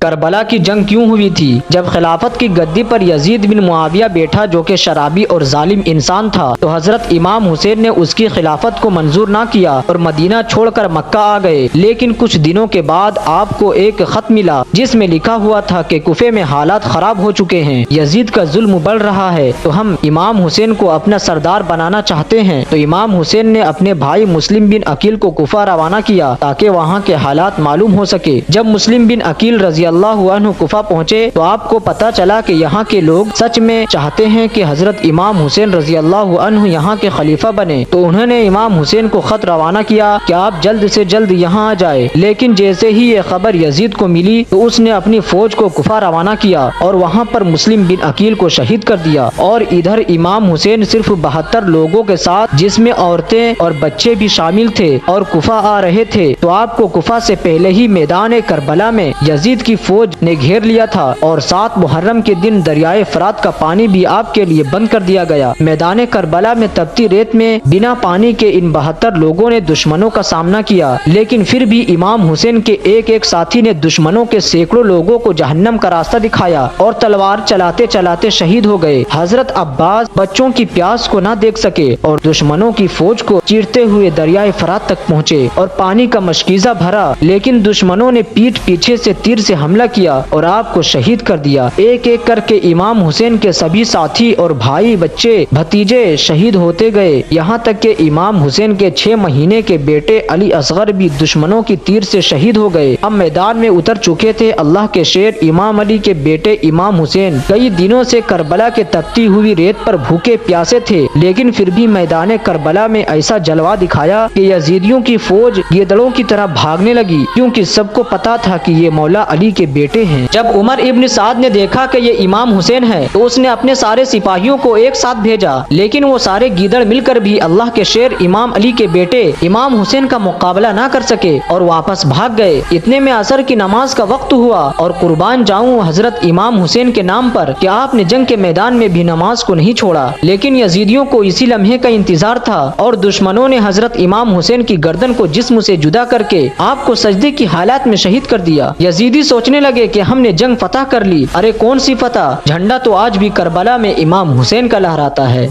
کربلا کی جنگ کیوں ہوئی تھی؟ جب خلافت کی گدی پر یزید بن معاویہ بیٹھا جو کہ شرابی اور ظالم انسان تھا تو حضرت امام حسین نے اس کی خلافت کو منظور نہ کیا اور مدینہ چھوڑ کر مکہ آ گئے۔ لیکن کچھ دنوں کے بعد آپ کو ایک خط ملا جس میں لکھا ہوا تھا کہ کوفے میں حالات خراب ہو چکے ہیں، یزید کا ظلم بڑھ رہا ہے، تو ہم امام حسین کو اپنا سردار بنانا چاہتے ہیں۔ تو امام حسین نے اپنے بھائی مسلم بن عقیل کو کوفہ روانہ کیا تاکہ وہاں کے حالات معلوم ہو سکے۔ جب مسلم بن عقیل رضی اللہ عنہ کوفہ پہنچے تو آپ کو پتا چلا کہ یہاں کے لوگ سچ میں چاہتے ہیں کہ حضرت امام حسین رضی اللہ عنہ یہاں کے خلیفہ بنے، تو انہوں نے امام حسین کو خط روانہ کیا کہ آپ جلد سے جلد یہاں آ جائے۔ لیکن جیسے ہی یہ خبر یزید کو ملی تو اس نے اپنی فوج کو کوفہ روانہ کیا اور وہاں پر مسلم بن عقیل کو شہید کر دیا، اور ادھر امام حسین صرف 72 لوگوں کے ساتھ جس میں عورتیں اور بچے بھی شامل تھے اور کوفہ آ رہے تھے۔ تو آپ کو کوفہ سے پہلے ہی میدان کربلا میں یزید کی فوج نے گھیر لیا تھا اور 7 محرم کے دن دریائے فرات کا پانی بھی آپ کے لیے بند کر دیا گیا۔ میدان کربلا میں تپتی ریت میں بنا پانی کے ان 72 لوگوں نے دشمنوں کا سامنا کیا، لیکن پھر بھی امام حسین کے ایک ایک ساتھی نے دشمنوں کے سینکڑوں لوگوں کو جہنم کا راستہ دکھایا اور تلوار چلاتے چلاتے شہید ہو گئے۔ حضرت عباس بچوں کی پیاس کو نہ دیکھ سکے اور دشمنوں کی فوج کو چیرتے ہوئے دریائے فرات تک پہنچے اور پانی کا مشکیزہ بھرا، لیکن دشمنوں نے پیٹھ پیچھے سے تیر سے حملہ کیا اور آپ کو شہید کر دیا۔ ایک ایک کر کے امام حسین کے سبھی ساتھی اور بھائی بچے بھتیجے شہید ہوتے گئے، یہاں تک کہ امام حسین کے 6 مہینے کے بیٹے علی اصغر بھی دشمنوں کی تیر سے شہید ہو گئے۔ ہم میدان میں اتر چکے تھے۔ اللہ کے شیر امام علی کے بیٹے امام حسین کئی دنوں سے کربلا کے تپتی ہوئی ریت پر بھوکے پیاسے تھے، لیکن پھر بھی میدان کربلا میں ایسا جلوہ دکھایا کہ یزیدیوں کی فوج گیدڑوں کی طرح بھاگنے لگی، کیونکہ سب کو پتا تھا کہ یہ مولا علی کے بیٹے ہیں۔ جب عمر ابن سعد نے دیکھا کہ یہ امام حسین ہے تو اس نے اپنے سارے سپاہیوں کو ایک ساتھ بھیجا، لیکن وہ سارے گیدڑ مل کر بھی اللہ کے شیر امام علی کے بیٹے امام حسین کا مقابلہ نہ کر سکے اور واپس بھاگ گئے۔ اتنے میں عصر کی نماز کا وقت ہوا اور قربان جاؤں حضرت امام حسین کے نام پر کہ آپ نے جنگ کے میدان میں بھی نماز کو نہیں چھوڑا، لیکن یزیدیوں کو اسی لمحے کا انتظار تھا اور دشمنوں نے حضرت امام حسین کی گردن کو جسم سے جدا کر کے آپ کو سجدے کی حالت میں شہید کر دیا۔ یزیدی سوچنے لگے کہ ہم نے جنگ فتح کر لی۔ ارے کون سی فتح، جھنڈا تو آج بھی کربلا میں امام حسین کا لہراتا ہے۔